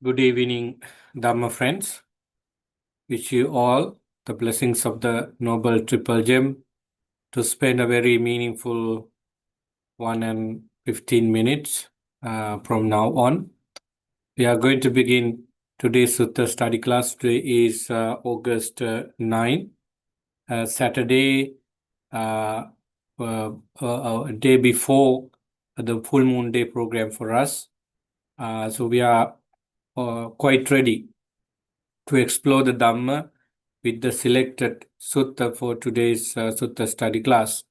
Good evening, Dhamma friends. Wish you all the blessings of the Noble Triple Gem to spend a very meaningful 1 and 15 minutes from now on. We are going to begin today's Sutta study class. Today is August 9, Saturday, a day before the full moon day program for us. So we are quite ready to explore the Dhamma with the selected sutta for today's sutta study class.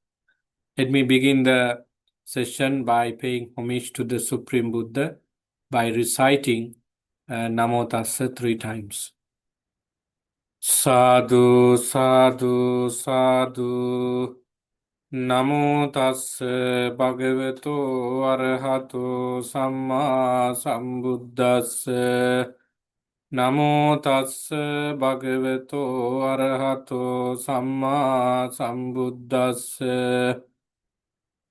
Let me begin the session by paying homage to the Supreme Buddha by reciting Namo Tassa 3 times. Sadhu, sadhu, sadhu. Namo Tassa Bhagavato Arahato Samma Sambuddhassa. Namo Tassa Bhagavato Arahato Samma Sambuddhassa.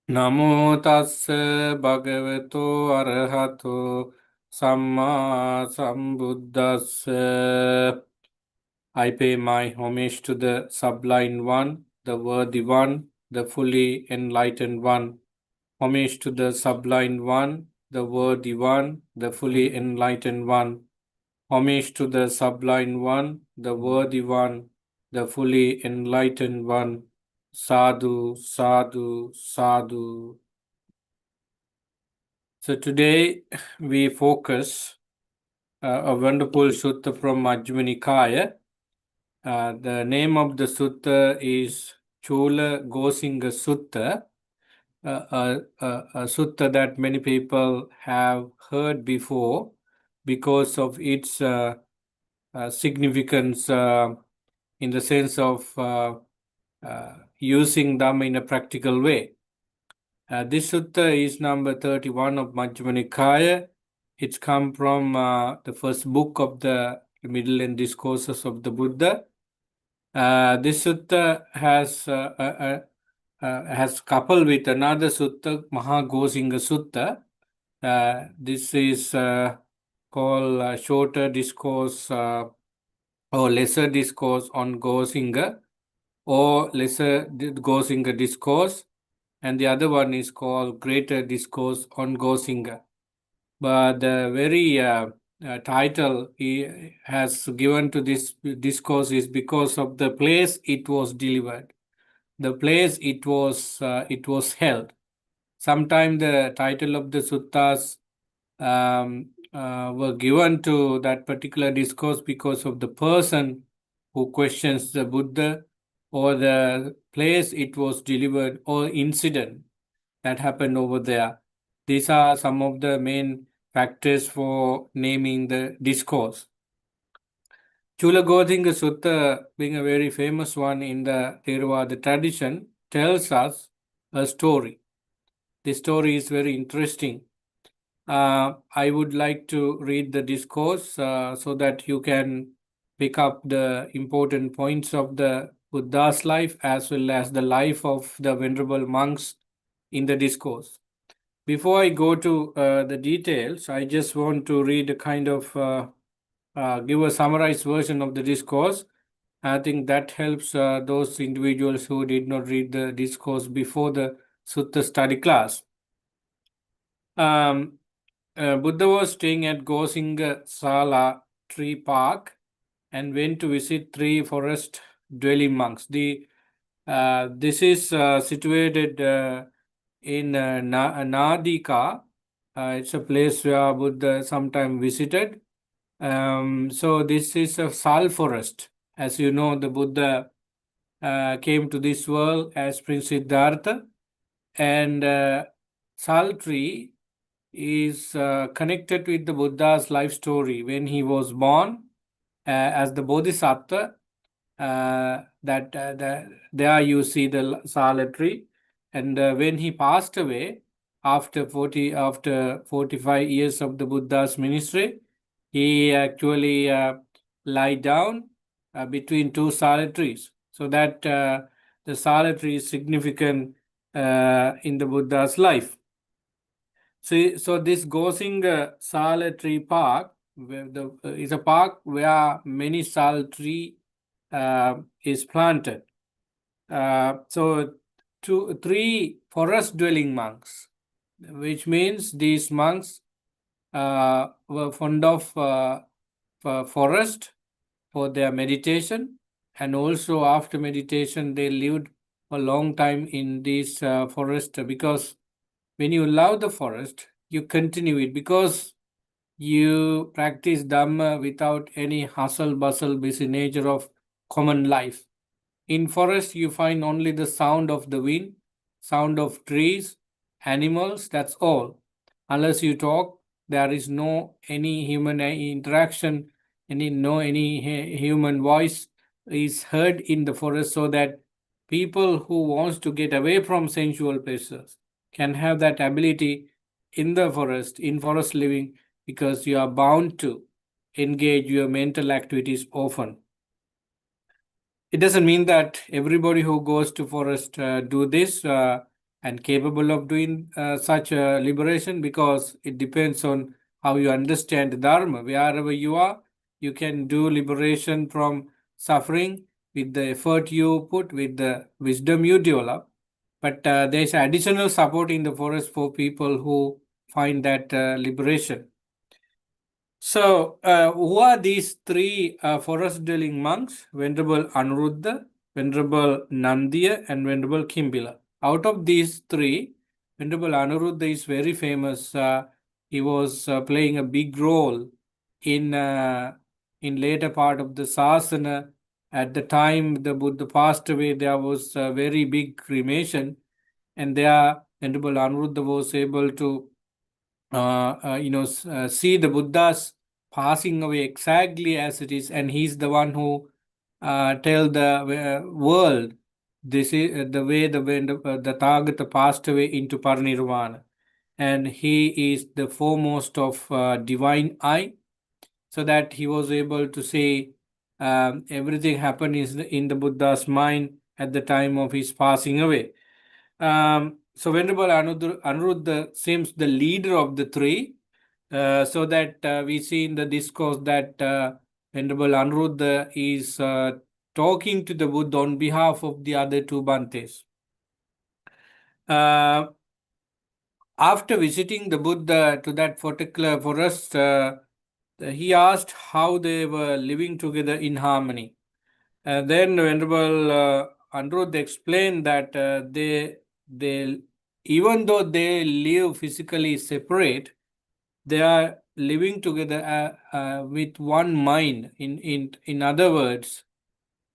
Namo Tassa Bhagavato Arahato Samma Sambuddhassa. I pay my homage to the Sublime One, the Worthy One, the Fully Enlightened One. Homage to the Sublime One, the Worthy One, the Fully Enlightened One. Homage to the Sublime One, the Worthy One, the Fully Enlightened One. Sadhu, sadhu, sadhu. So today we focus a wonderful sutta from Majjhima Nikaya. The name of the sutta is Chula Gosinga Sutta, a sutta that many people have heard before because of its significance in the sense of using Dhamma in a practical way. This sutta is number 31 of Majjhima Nikaya. It's come from the first book of the Middle and Discourses of the Buddha. This sutta has coupled with another sutta, Mahagosinga Sutta. This is called Shorter Discourse or Lesser Discourse on Gosinga, or Lesser Gosinga Discourse, and the other one is called Greater Discourse on Gosinga. But the very title he has given to this discourse is because of the place it was delivered, the place it was held. Sometimes the title of the suttas were given to that particular discourse because of the person who questions the Buddha, or the place it was delivered, or incident that happened over there. These are some of the main factors for naming the discourse. Chula Godinga Sutta, being a very famous one in the Theravada tradition, tells us a story. The story is very interesting. I would like to read the discourse so that you can pick up the important points of the Buddha's life as well as the life of the venerable monks in the discourse. Before I go to the details, I just want to read a kind of give a summarized version of the discourse. I think that helps those individuals who did not read the discourse before the Sutta study class. Buddha was staying at Gosinga Sala Tree Park and went to visit 3 forest dwelling monks. This is situated in Nadika. It's a place where Buddha sometime visited. So this is a sal forest. As you know, the Buddha came to this world as Prince Siddhartha, and sal tree is connected with the Buddha's life story. When he was born as the Bodhisattva, there you see the sala tree, and when he passed away after 45 years of the Buddha's ministry, he actually lie down between 2 sala trees, so that the sala tree is significant in the Buddha's life. So this Gosinga Sala Tree Park is a park where many sal tree is planted. So three forest dwelling monks, which means these monks were fond of forest for their meditation, and also after meditation they lived a long time in this forest, because when you love the forest you continue it, because you practice Dhamma without any hustle bustle busy nature of common life. In forest, you find only the sound of the wind, sound of trees, animals, that's all. Unless you talk, there is no any human interaction, any human voice is heard in the forest, so that people who wants to get away from sensual pleasures can have that ability in the forest, in forest living, because you are bound to engage your mental activities often. It doesn't mean that everybody who goes to forest do this and capable of doing such liberation, because it depends on how you understand Dharma. Wherever you are, you can do liberation from suffering with the effort you put, with the wisdom you develop. But there's additional support in the forest for people who find that liberation. So, who are these three forest dwelling monks? Venerable Anuruddha, Venerable Nandiya, and Venerable Kimbila. Out of these three, Venerable Anuruddha is very famous. He was playing a big role in later part of the Sasana. At the time the Buddha passed away, there was a very big cremation, and there Venerable Anuruddha was able to see the Buddha's passing away exactly as it is, and he's the one who tell the world this is the way the Tathagata passed away into Parinirvana, and he is the foremost of divine eye, so that he was able to say everything happened in the Buddha's mind at the time of his passing away. So Venerable Anuruddha seems the leader of the three, so that we see in the discourse that Venerable Anuruddha is talking to the Buddha on behalf of the other two Bhantes. After visiting the Buddha to that particular forest, he asked how they were living together in harmony. Then Venerable Anuruddha explained that they even though they live physically separate, they are living together with one mind. In other words,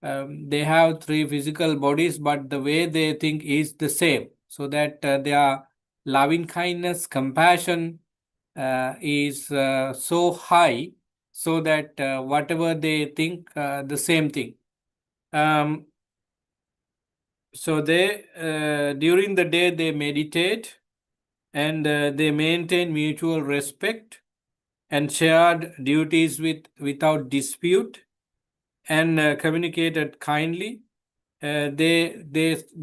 they have three physical bodies, but the way they think is the same. So that their loving kindness, compassion is so high, so that whatever they think, the same thing. So they during the day they meditate, and they maintain mutual respect and shared duties without dispute, and communicated kindly. They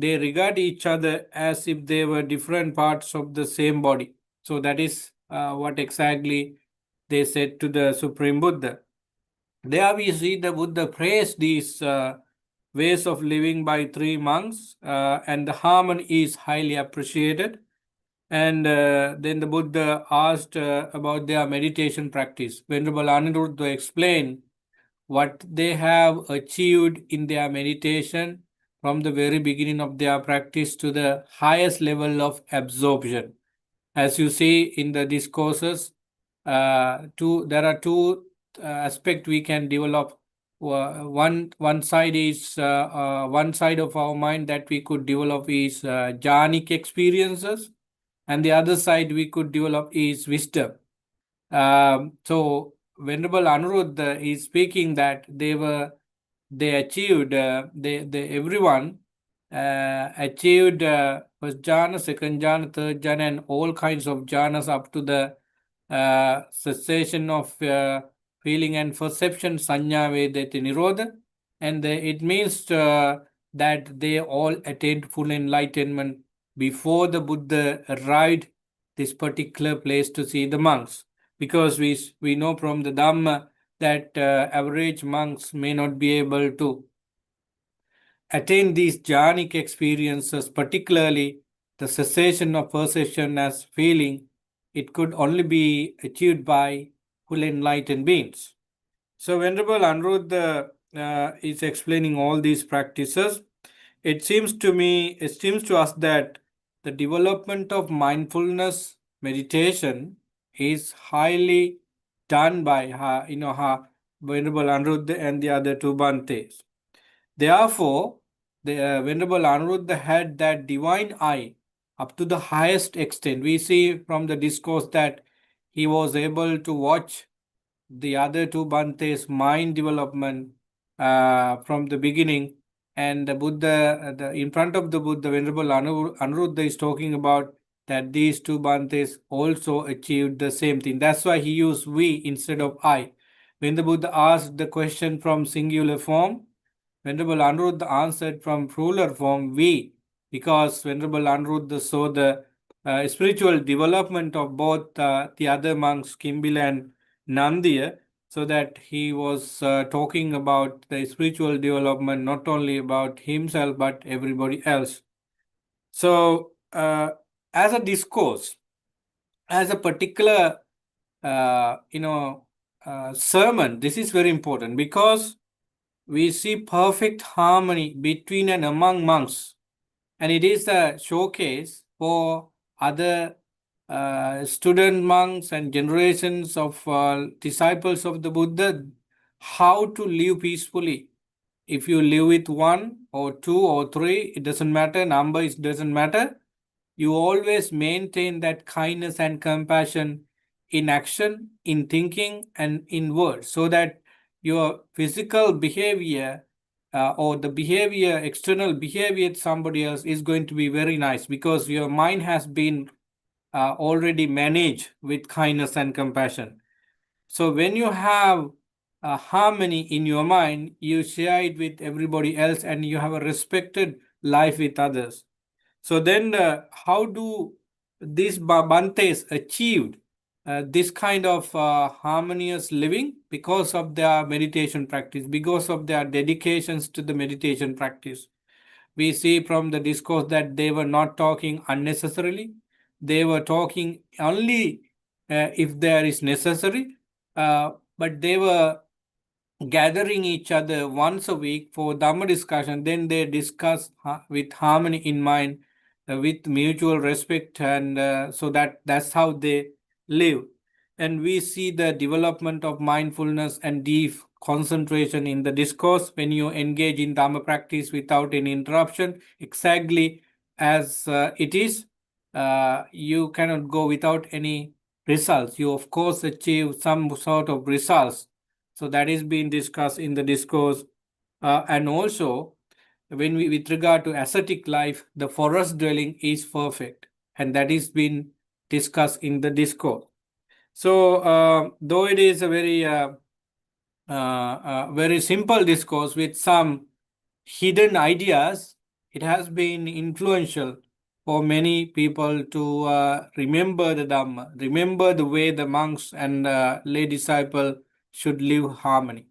regard each other as if they were different parts of the same body. So that is what exactly they said to the Supreme Buddha. There we see the Buddha praise these ways of living by three monks, and the harmony is highly appreciated. And then the Buddha asked about their meditation practice. Venerable Aniruddha explained what they have achieved in their meditation from the very beginning of their practice to the highest level of absorption. As you see in the discourses, there are two aspects we can develop. One side is one side of our mind that we could develop is jhanic experiences, and the other side we could develop is wisdom. So Venerable Anuruddha is speaking that they achieved they everyone achieved first jhana, second jhana, third jhana, and all kinds of jhanas up to the cessation of feeling and perception, sanya vedati nirodha, and it means that they all attained full enlightenment before the Buddha arrived this particular place to see the monks. because we know from the Dhamma that average monks may not be able to attain these jhanic experiences, particularly the cessation of perception as feeling. It could only be achieved by full enlightened beings. So Venerable Aniruddha is explaining all these practices. It seems to us that the development of mindfulness meditation is highly done by Venerable Aniruddha and the other two Bhantes. Therefore, the Venerable Aniruddha had that divine eye up to the highest extent. We see from the discourse that he was able to watch the other two Bhantes' mind development from the beginning. And the Buddha, in front of the Buddha, Venerable Aniruddha is talking about that these two Bhantes also achieved the same thing. That's why he used we instead of I. When the Buddha asked the question from singular form, Venerable Aniruddha answered from plural form we, because Venerable Aniruddha saw the spiritual development of both the other monks, Kimbil and Nandiya, so that he was talking about the spiritual development, not only about himself, but everybody else. So, as a discourse, as a particular, sermon, this is very important because we see perfect harmony between and among monks, and it is a showcase for other student monks and generations of disciples of the Buddha how to live peacefully. If you live with one or two or three, it doesn't matter, number it doesn't matter. You always maintain that kindness and compassion in action, in thinking, and in words, so that your physical behavior or the behavior, external behavior of somebody else is going to be very nice because your mind has been already managed with kindness and compassion. So when you have harmony in your mind, you share it with everybody else and you have a respected life with others. So then how do these Bhantes achieved this kind of harmonious living? Because of their meditation practice, because of their dedications to the meditation practice. We see from the discourse that they were not talking unnecessarily. They were talking only if there is necessary, but they were gathering each other once a week for Dhamma discussion. Then they discuss with harmony in mind, with mutual respect, and so that's how they live. And we see the development of mindfulness and deep concentration in the discourse when you engage in Dhamma practice without any interruption, exactly as it is. You cannot go without any results. You, of course, achieve some sort of results. So that is being discussed in the discourse. And also, when we, with regard to ascetic life, the forest dwelling is perfect. And that is being discussed in the discourse. So, though it is a very simple discourse with some hidden ideas, it has been influential for many people to remember the Dhamma, remember the way the monks and lay disciple should live harmony.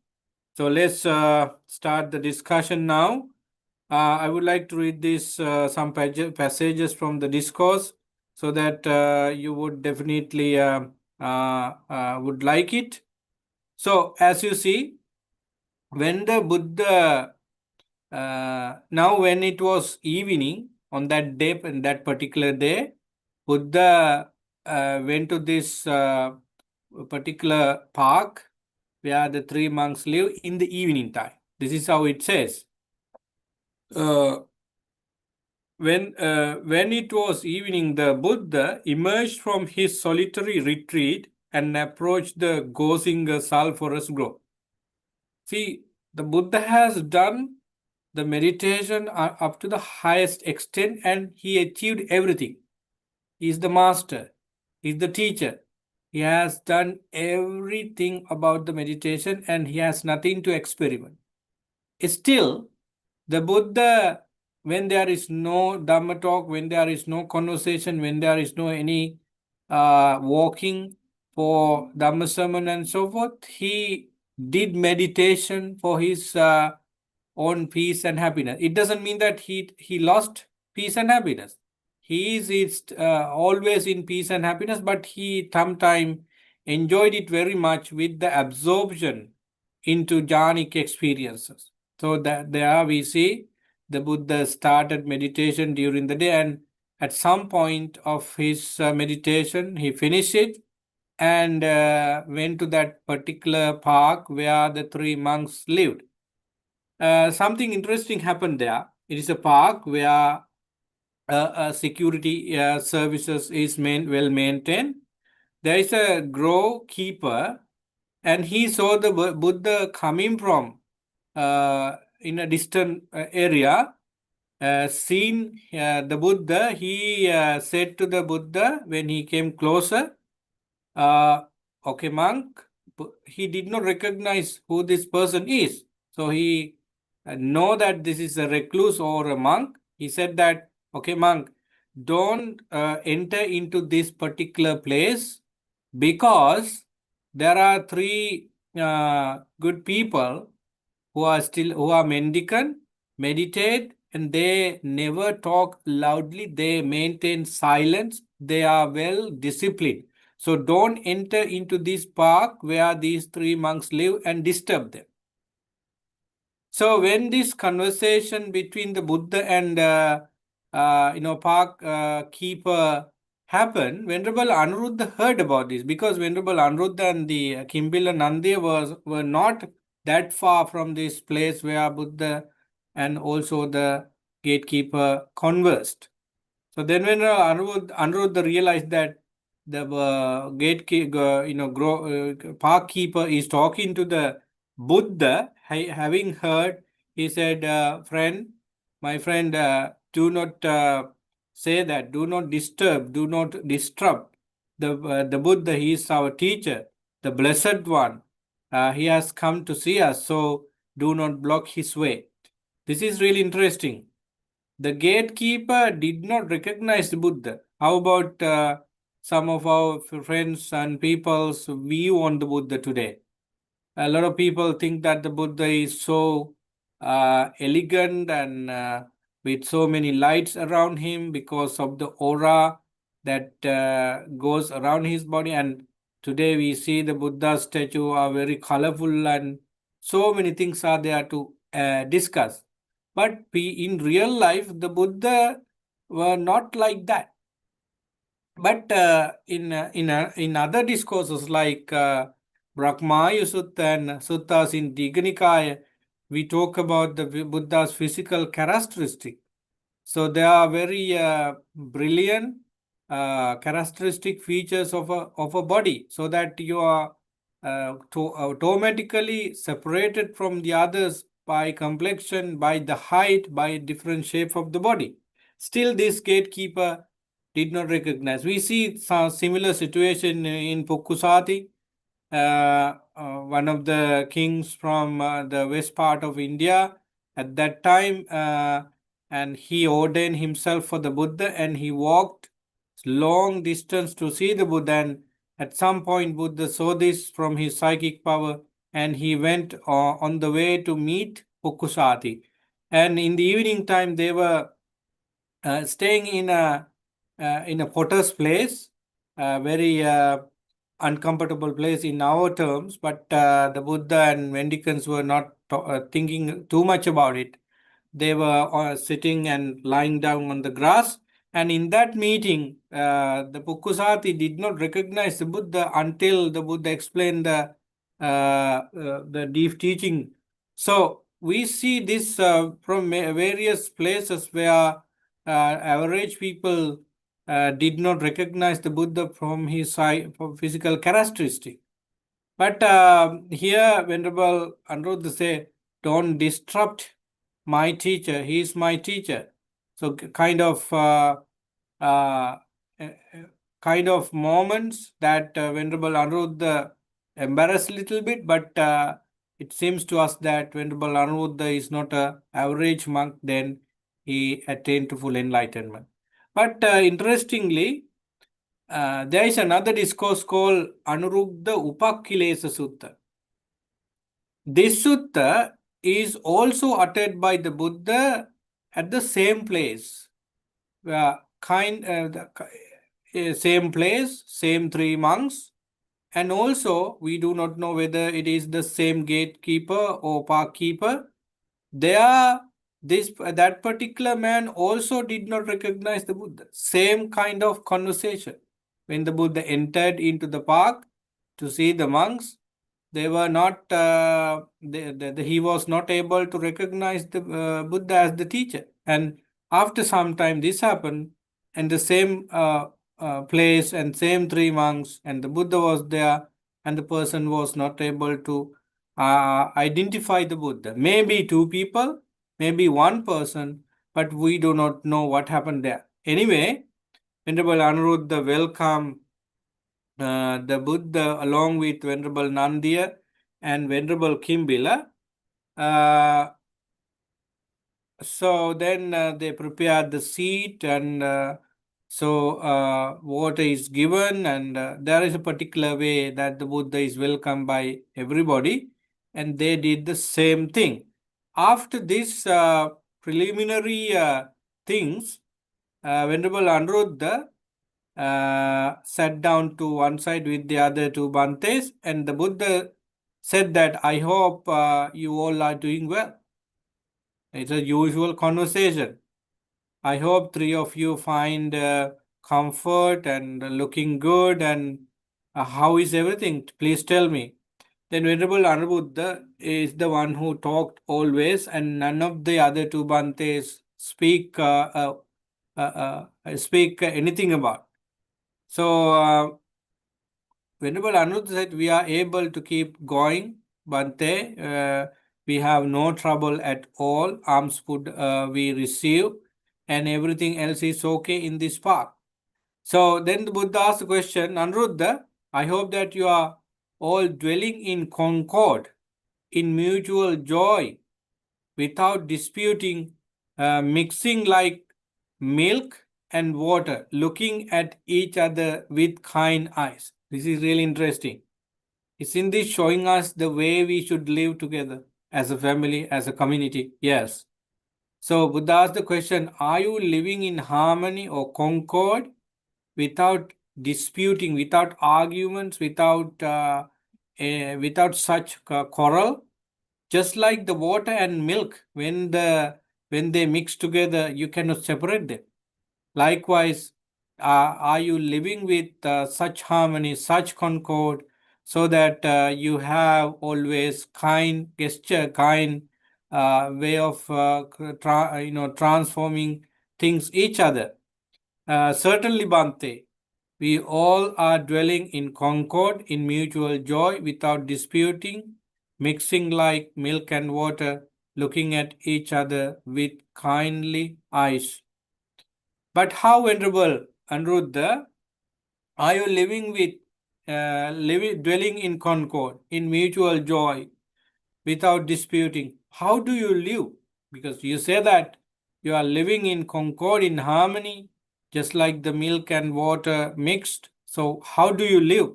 So let's start the discussion now. I would like to read this some passages from the discourse so that you would definitely would like it. So as you see, when the Buddha, now when it was evening on that day, in that particular day, Buddha went to this particular park where the three monks live in the evening time. This is how it says. When it was evening, the Buddha emerged from his solitary retreat and approached the Gosinga Sal forest grove. See, the Buddha has done the meditation up to the highest extent and he achieved everything. He is the master, he is the teacher. He has done everything about the meditation and he has nothing to experiment. Still, the Buddha, when there is no Dhamma talk, when there is no conversation, when there is no any walking for Dhamma sermon and so forth. He did meditation for his own peace and happiness. It doesn't mean that he lost peace and happiness. He is always in peace and happiness, but he sometimes enjoyed it very much with the absorption into jhanic experiences. So that there we see the Buddha started meditation during the day, and at some point of his meditation, he finished it and went to that particular park where the three monks lived. Something interesting happened there. It is a park where security services is well maintained. There is a grove keeper, and he saw the Buddha coming from in a distant area. Seen the Buddha, he said to the Buddha when he came closer, okay, monk. He did not recognize who this person is. So he know that this is a recluse or a monk. He said that, okay, monk, don't enter into this particular place because there are three good people who are mendicant, meditate, and they never talk loudly. They maintain silence. They are well disciplined. So don't enter into this park where these three monks live and disturb them. So when this conversation between the Buddha and park keeper happened, Venerable Anuruddha heard about this because Venerable Anuruddha and the Kimbila Nandiya were not that far from this place where Buddha and also the gatekeeper conversed. So then when Anuruddha realized that the gatekeeper, park keeper is talking to the Buddha, having heard, he said, my friend, do not say that, do not disturb, do not disrupt the Buddha. He is our teacher, the Blessed One. He has come to see us, so do not block his way. This is really interesting. The gatekeeper did not recognize the Buddha. How about some of our friends and people's view on the Buddha today? A lot of people think that the Buddha is so elegant and with so many lights around him because of the aura that goes around his body. And today we see the Buddha statue are very colorful and so many things are there to discuss. But in real life, the Buddha were not like that. But in other discourses like Brahmaya Sutta and suttas in Digha, we talk about the Buddha's physical characteristic. So they are very brilliant characteristic features of a body, so that you are automatically separated from the others by complexion, by the height, by different shape of the body. Still, this gatekeeper did not recognize. We see some similar situation in Pukkusati, one of the kings from the west part of India at that time, and he ordained himself for the Buddha, and he walked long distance to see the Buddha. And at some point, Buddha saw this from his psychic power, and he went on the way to meet Pukkusati. And in the evening time, they were staying in a potter's place, very uncomfortable place in our terms, but the Buddha and mendicants were not thinking too much about it. They were sitting and lying down on the grass. And in that meeting, the Pukkusati did not recognize the Buddha until the Buddha explained the deep teaching. So we see this from various places where average people did not recognize the Buddha from his physical characteristic. But here, Venerable Anuruddha say, don't disrupt my teacher. He is my teacher. So kind of moments that Venerable Anuruddha embarrassed a little bit, but it seems to us that Venerable Anuruddha is not an average monk, then he attained to full enlightenment. But interestingly, there is another discourse called Anuruddha Upakkilesa Sutta. This sutta is also uttered by the Buddha at the same place. Same place, same three monks, and also we do not know whether it is the same gatekeeper or park keeper. That particular man also did not recognize the Buddha. Same kind of conversation. When the Buddha entered into the park to see the monks, they were not. He was not able to recognize the Buddha as the teacher. And after some time, this happened, and the same place and same three monks, and the Buddha was there, and the person was not able to identify the Buddha. Maybe two people, maybe one person, but we do not know what happened there. Anyway, Venerable Anuruddha welcomed the Buddha along with Venerable Nandiya and Venerable Kimbila. So then they prepared the seat, and water is given, and there is a particular way that the Buddha is welcomed by everybody, and they did the same thing. After this preliminary things, Venerable Anuruddha sat down to one side with the other two Bhantes, and the Buddha said that, I hope you all are doing well. It's a usual conversation. I hope three of you find comfort and looking good, and how is everything? Please tell me. Then Venerable Anuruddha is the one who talked always, and none of the other two Bhantes speak anything about. So Venerable Anuruddha said, we are able to keep going, Bhante. We have no trouble at all. Alms food we receive, and everything else is okay in this park. So then the Buddha asked the question, Anuruddha, I hope that you are all dwelling in concord, in mutual joy, without disputing, mixing like milk and water, looking at each other with kind eyes. This is really interesting. Isn't this showing us the way we should live together as a family, as a community? Yes. So Buddha asked the question, are you living in harmony or concord without disputing, without arguments, without such quarrel? Just like the water and milk, when they mix together, you cannot separate them. Likewise, are you living with such harmony, such concord, so that you have always kind gesture, kind way of transforming things each other? Certainly, Bhante, we all are dwelling in concord, in mutual joy, without disputing, mixing like milk and water, looking at each other with kindly eyes. But how, Venerable Anuruddha, are you living with dwelling in concord, in mutual joy, without disputing? How do you live? Because you say that you are living in concord, in harmony, just like the milk and water mixed. So how do you live?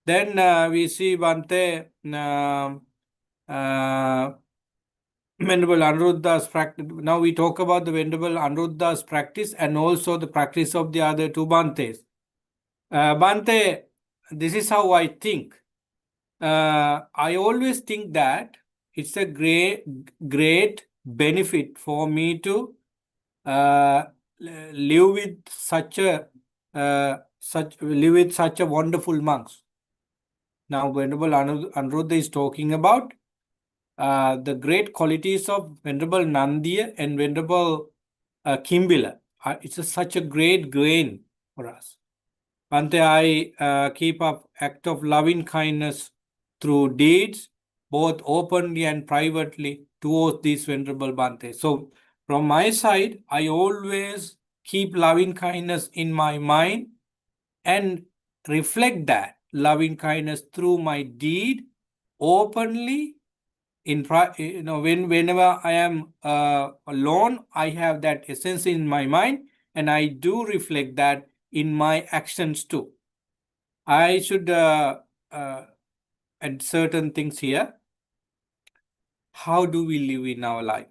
Then we see Bhante, Venerable Anuruddha's practice. Now we talk about the Venerable Anuruddha's practice and also the practice of the other two Bhantes. Bhante, this is how I think. I always think that it's a great benefit for me to live with such a wonderful monks. Now, Venerable Anuruddha is talking about the great qualities of Venerable Nandiya and Venerable Kimbila. It's such a great gain for us. Bhante, I keep up act of loving kindness through deeds, both openly and privately, towards these Venerable Bhante. So, from my side, I always keep loving kindness in my mind and reflect that loving kindness through my deed openly. Whenever I am alone, I have that essence in my mind, and I do reflect that in my actions too. I should add certain things here. How do we live in our life?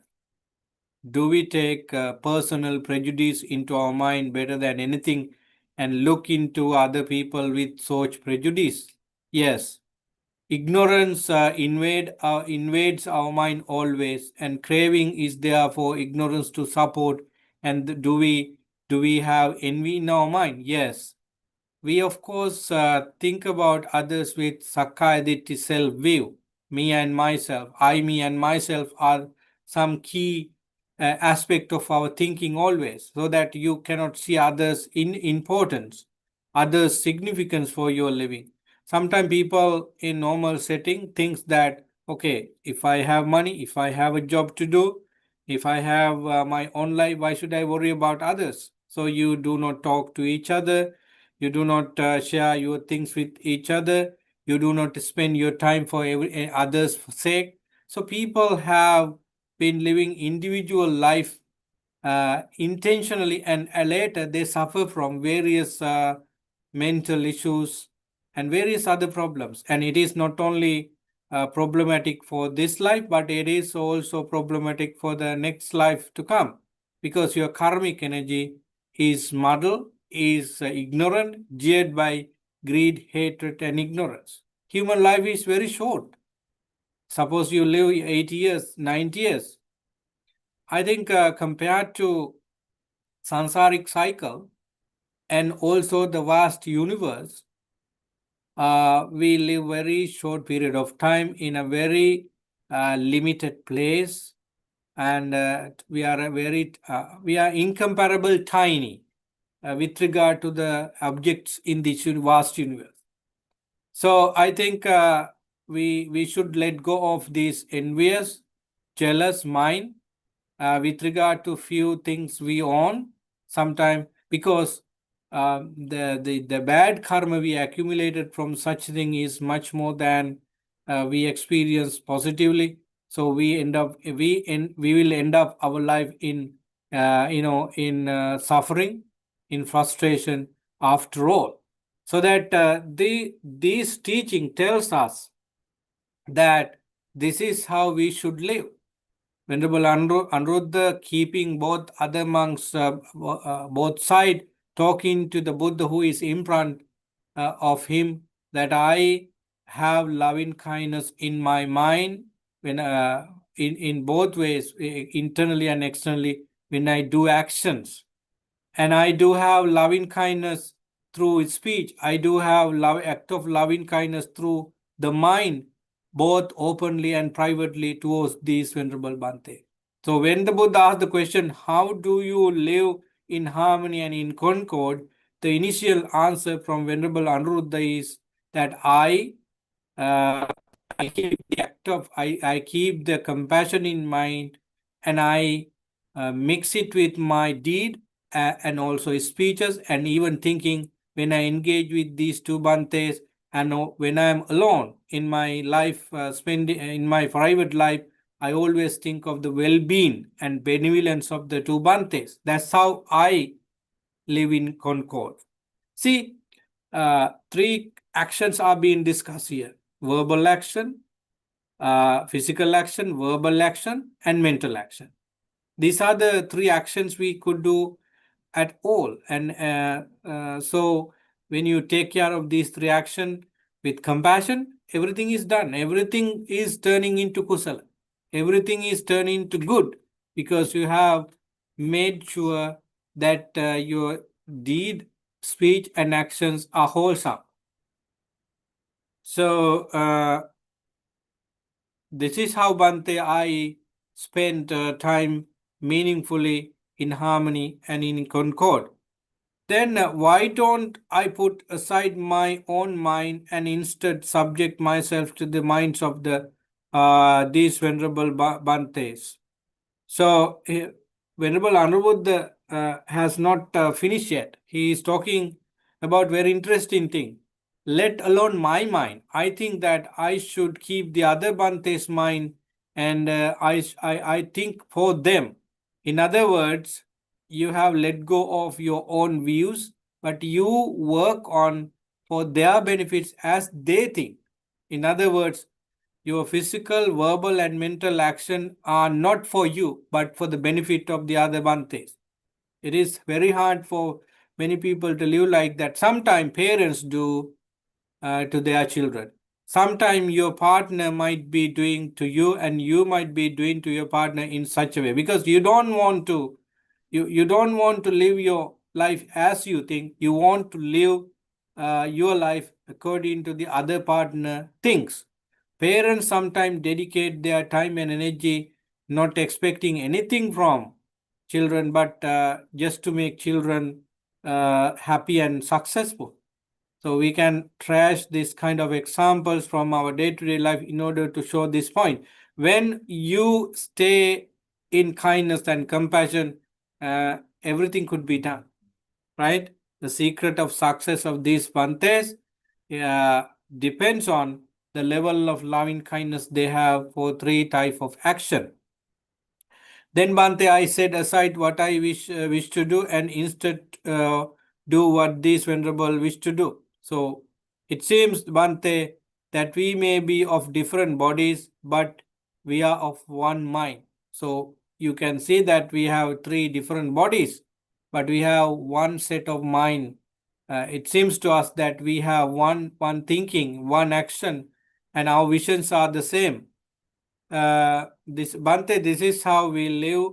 Do we take personal prejudice into our mind better than anything and look into other people with such prejudice? Yes. Ignorance invades our mind always, and craving is there for ignorance to support. And do we have envy in our mind? Yes. We of course think about others with Sakkaya self-view. Me and myself, me and myself are some key aspect of our thinking always, so that you cannot see others in importance, others significance for your living. Sometimes people in normal setting thinks that, okay, if I have money, if I have a job to do, if I have my own life, why should I worry about others? So you do not talk to each other, you do not share your things with each other, you do not spend your time for others' sake. So people have been living individual life intentionally, and later they suffer from various mental issues and various other problems. And it is not only problematic for this life, but it is also problematic for the next life to come, because your karmic energy is muddled, is ignorant, geared by greed, hatred, and ignorance. Human life is very short. Suppose you live 80 years, 90 years. I think compared to sansaric cycle and also the vast universe, we live very short period of time in a very limited place, and we are incomparable tiny with regard to the objects in this vast universe. So I think we should let go of this envious, jealous mind with regard to few things we own sometime, because the bad karma we accumulated from such thing is much more than we experience positively. So we will end up our life in in suffering, in frustration after all. So that this teaching tells us that this is how we should live. Venerable Anuruddha, keeping both other monks, both side, talking to the Buddha who is in front of him, that I have loving kindness in my mind when in both ways, internally and externally, when I do actions. And I do have loving kindness through speech. I do have act of loving kindness through the mind, both openly and privately towards these Venerable Bhante. So when the Buddha asked the question, how do you live in harmony and in concord? The initial answer from Venerable Anuruddha is that uh, I keep the act of, I keep the compassion in mind, and I mix it with my deed and also speeches and even thinking when I engage with these two Bhantes, and when I am alone in my life, spending in my private life, I always think of the well-being and benevolence of the two Bhantes. That's how I live in concord. See, three actions are being discussed here: verbal action, physical action, verbal action, and mental action. These are the three actions we could do at all. And so when you take care of these three actions with compassion, everything is done. Everything is turning into kusala. Everything is turning into good, because you have made sure that your deed, speech, and actions are wholesome. So this is how, Bhante, I spent time meaningfully in harmony and in concord. Then why don't I put aside my own mind and instead subject myself to the minds of these Venerable Bhantes? So Venerable Anuruddha has not finished yet. He is talking about very interesting thing. Let alone my mind. I think that I should keep the other Bhante's mind, and I think for them. In other words, you have let go of your own views but you work on for their benefits as they think. In other words, your physical, verbal, and mental action are not for you, but for the benefit of the other Bantes. It is very hard for many people to live like that. Sometimes parents do to their children. Sometimes your partner might be doing to you, and you might be doing to your partner in such a way, because you don't want to live your life as you think. You want to live your life according to the other partner thinks. Parents sometimes dedicate their time and energy not expecting anything from children, but just to make children happy and successful. So we can trash this kind of examples from our day-to-day life in order to show this point. When you stay in kindness and compassion, everything could be done, right? The secret of success of these Bantes depends on the level of loving kindness they have for three types of action. Then Bante, I set aside what I wish to do, and instead do what these venerable wish to do. So it seems, Bante, that we may be of different bodies, but we are of one mind. So you can see that we have three different bodies, but we have one set of mind. It seems to us that we have one thinking, one action, and our visions are the same. Bante, this is how we live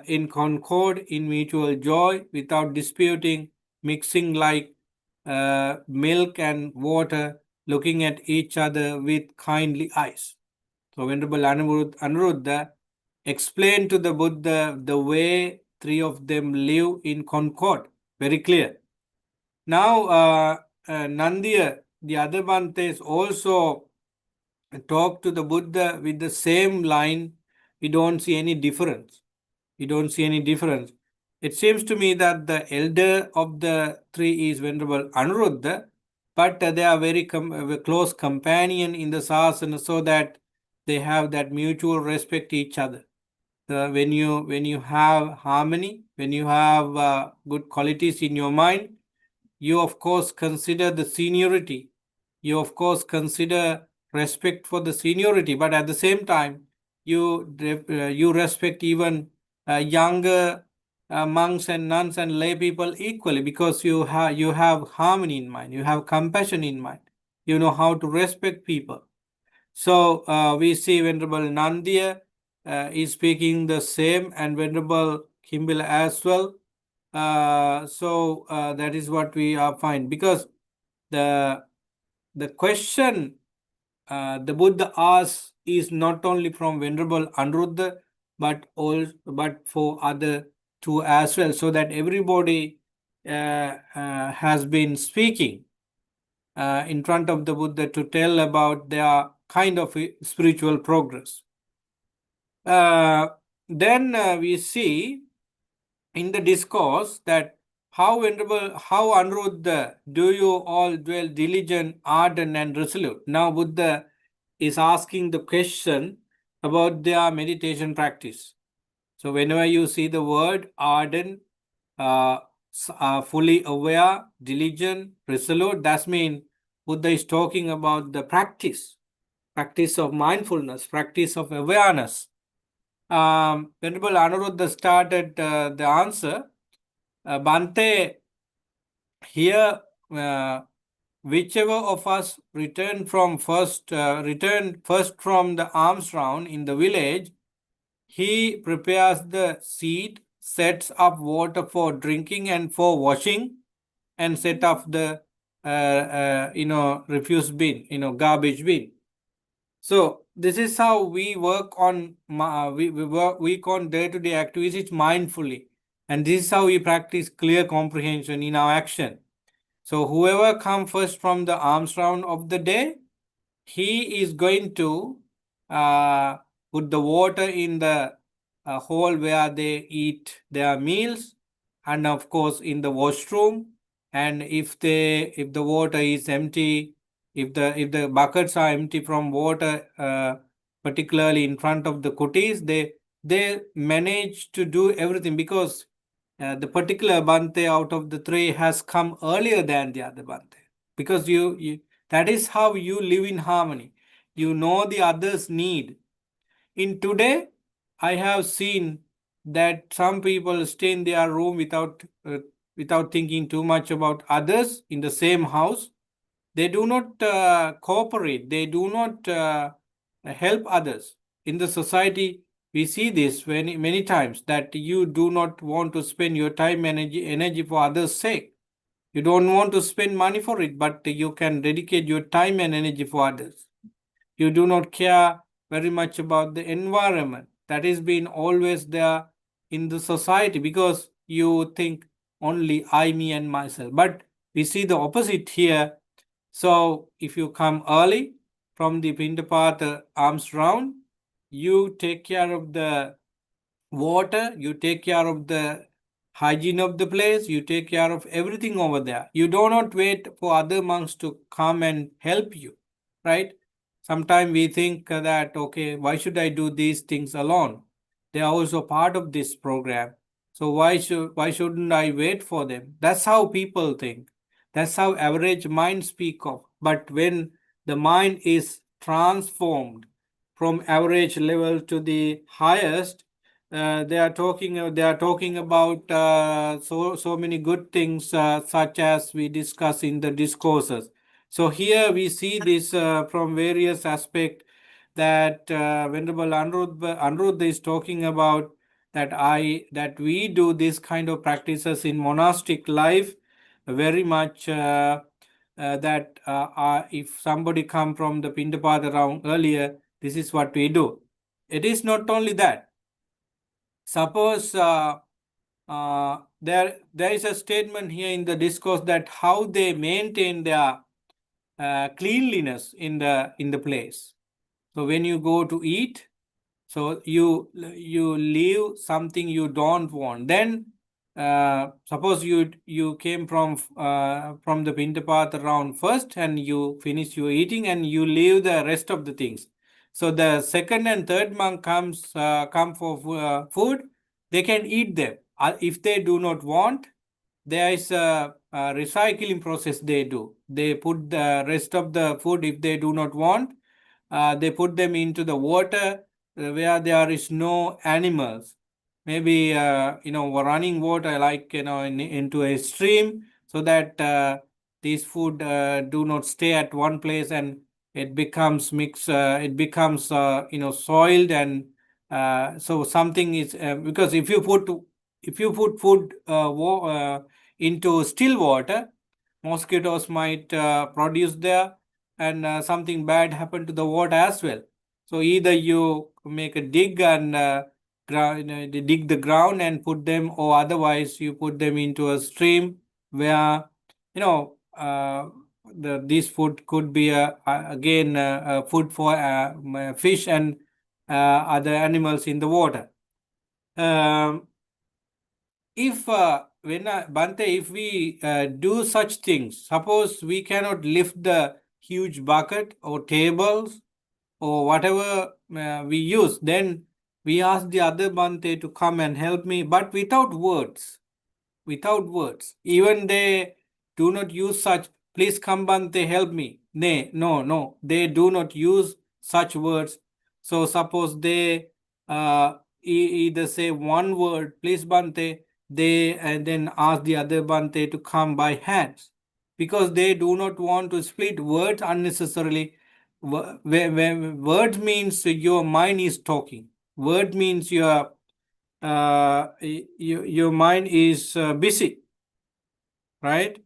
in concord, in mutual joy, without disputing, mixing like milk and water, looking at each other with kindly eyes. So Venerable Anuruddha explained to the Buddha the way three of them live in concord. Very clear. Now, Nandiya, the other Bantes, also talk to the Buddha with the same line. We don't see any difference. It seems to me that the elder of the three is Venerable Anuruddha, but they are very close companion in the sasana, so that they have that mutual respect each other. When you have harmony, when you have good qualities in your mind, you of course consider the seniority. You of course consider respect for the seniority, but at the same time, you respect even younger monks and nuns and lay people equally, because you have harmony in mind, you have compassion in mind, you know how to respect people. So we see Venerable Nandiya is speaking the same, and Venerable Kimbila as well. So that is what we find, because the question the Buddha asks is not only from Venerable Anuruddha, but for other two as well, so that everybody has been speaking in front of the Buddha to tell about their kind of spiritual progress. Then we see in the discourse that how Anuruddha do you all dwell diligent, ardent, and resolute. Now Buddha is asking the question about their meditation practice. So whenever you see the word ardent, fully aware, diligent, resolute, that means Buddha is talking about the practice of mindfulness, practice of awareness. Venerable Anuruddha started the answer. Bante, here, whichever of us returned first from the alms round in the village, he prepares the seat, sets up water for drinking and for washing, and set up the refuse bin, garbage bin. So this is how we work on on day-to-day activities mindfully, and this is how we practice clear comprehension in our action. So whoever comes first from the alms round of the day, he is going to put the water in the hole where they eat their meals, and of course in the washroom. And if the water is empty, if the buckets are empty from water, particularly in front of the kutis, they manage to do everything, because the particular Bante out of the three has come earlier than the other Bante. Because that is how you live in harmony. You know the other's need. In today, I have seen that some people stay in their room without thinking too much about others in the same house. They do not cooperate. They do not help others. In the society, we see this many times, that you do not want to spend your time energy for others' sake. You don't want to spend money for it, but you can dedicate your time and energy for others. You do not care very much about the environment that is being always there in the society, because you think only I, me, and myself. But we see the opposite here. So if you come early from the Pindapata arms round, you take care of the water, you take care of the hygiene of the place, you take care of everything over there. You do not wait for other monks to come and help you, right? Sometimes we think that, okay, why should I do these things alone? They are also part of this program. So why shouldn't I wait for them? That's how people think. That's how average mind speak of. But when the mind is transformed from average level to the highest, they are talking about so many good things, such as we discuss in the discourses. So here we see this from various aspects, that Venerable Aniruddha is talking about, that we do this kind of practices in monastic life very much. That if somebody come from the Pindapata around earlier, this is what we do. It is not only that. Suppose there is a statement here in the discourse that how they maintain their cleanliness in the place. So when you go to eat, so you leave something you don't want. Then suppose you came from the Pintapath round first, and you finish your eating and you leave the rest of the things. So the second and third monk come for food, they can eat them. If they do not want, there is a recycling process they do. They put the rest of the food, if they do not want, they put them into the water where there is no animals. Maybe running water, like into a stream, so that these food do not stay at one place, and it becomes mixed. It becomes soiled, and so something is because if you put food into still water, mosquitoes might produce there, and something bad happen to the water as well. So either you make a dig and dig the ground and put them, or otherwise you put them into a stream where this food could be again food for fish and other animals in the water. If Bante, if we do such things, suppose we cannot lift the huge bucket or tables or whatever we use, then we ask the other Bante to come and help me, but without words. Without words. Even they do not use such, please come Bante, help me. Nay, no, they do not use such words. So suppose they either say one word, please Bante, they and then ask the other Bante to come by hands, because they do not want to split words unnecessarily. Word means your mind is talking. Word means your mind is busy, right?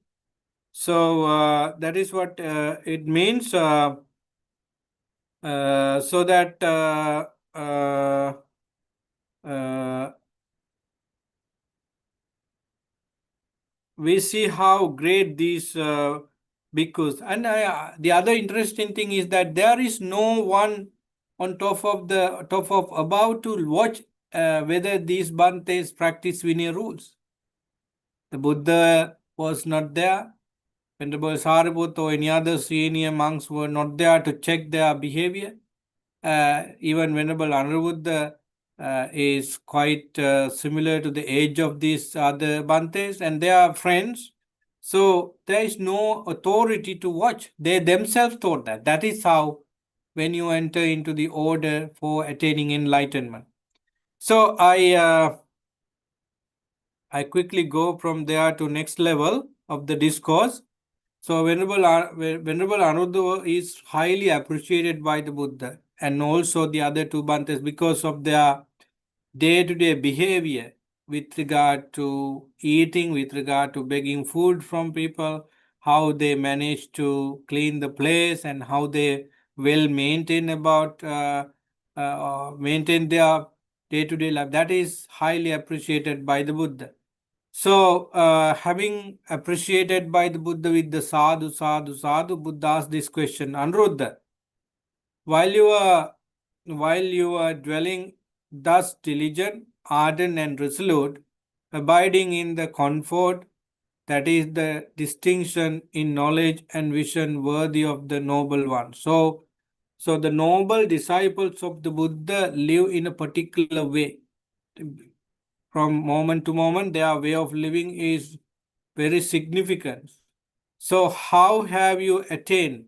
So that is what it means. So that we see how great these bhikkhus. And the other interesting thing is that there is no one on top of above to watch whether these Bhantes practice Vinaya rules. The Buddha was not there. Venerable Sariputta or any other senior monks were not there to check their behavior. Even Venerable Aniruddha is quite similar to the age of these other Bantes, and they are friends. So there is no authority to watch. They themselves thought that. That is how when you enter into the order for attaining enlightenment. So I quickly go from there to next level of the discourse. So Venerable Anuruddha is highly appreciated by the Buddha and also the other two Bantes because of their day-to-day behavior with regard to eating, with regard to begging food from people, how they manage to clean the place, and how they well maintain their day-to-day life. That is highly appreciated by the Buddha. So, having appreciated by the Buddha with the sadhu, sadhu, sadhu, Buddha asked this question, Anuruddha, while you are dwelling thus diligent, ardent, and resolute, abiding in the comfort, that is the distinction in knowledge and vision worthy of the noble one. So the noble disciples of the Buddha live in a particular way. From moment to moment, their way of living is very significant. So how have you attained?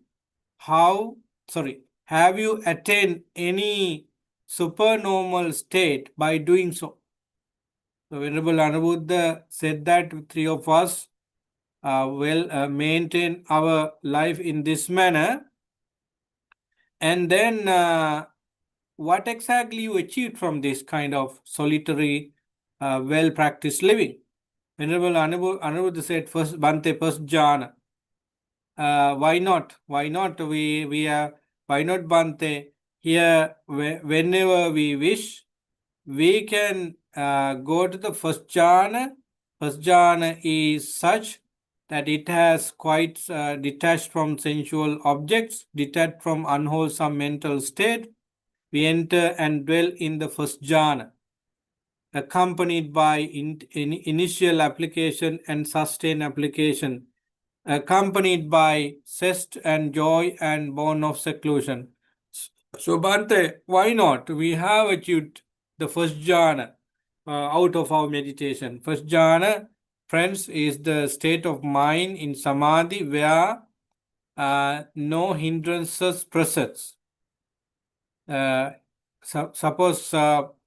Have you attained any supernormal state by doing so? So Venerable Anuruddha said that three of us will maintain our life in this manner. And then what exactly you achieved from this kind of solitary, well-practiced living? Venerable Anuruddha said, first Bhante, first jhana. Why not? Why not? Why not, Bhante? Here, whenever we wish, we can go to the first jhana. First jhana is such that it has quite detached from sensual objects, detached from unwholesome mental state. We enter and dwell in the first jhana, accompanied by initial application and sustained application, accompanied by zest and joy and born of seclusion. So, Bhante, why not? We have achieved the first jhana out of our meditation. First jhana, friends, is the state of mind in samadhi where no hindrances presents. Suppose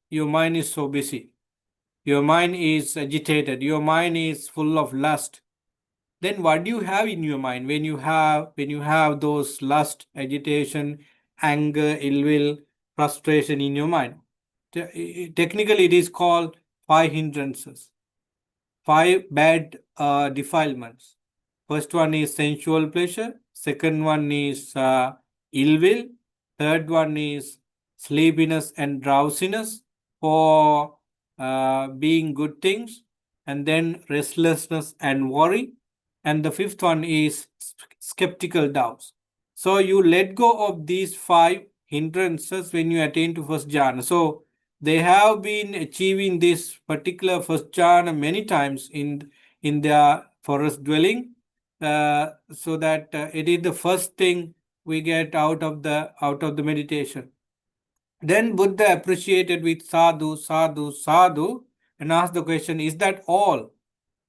your mind is so busy, your mind is agitated, your mind is full of lust. Then what do you have in your mind when you have those lust, agitation, anger, ill will, frustration in your mind? Technically, it is called five hindrances, five bad defilements. First one is sensual pleasure. Second one is ill will. Third one is sleepiness and drowsiness for being good things. And then restlessness and worry. And the fifth one is skeptical doubts. So you let go of these five hindrances when you attain to first jhana. So they have been achieving this particular first jhana many times in their forest dwelling, so that it is the first thing we get out of the meditation. Then Buddha appreciated with sadhu, sadhu, sadhu, and asked the question, is that all?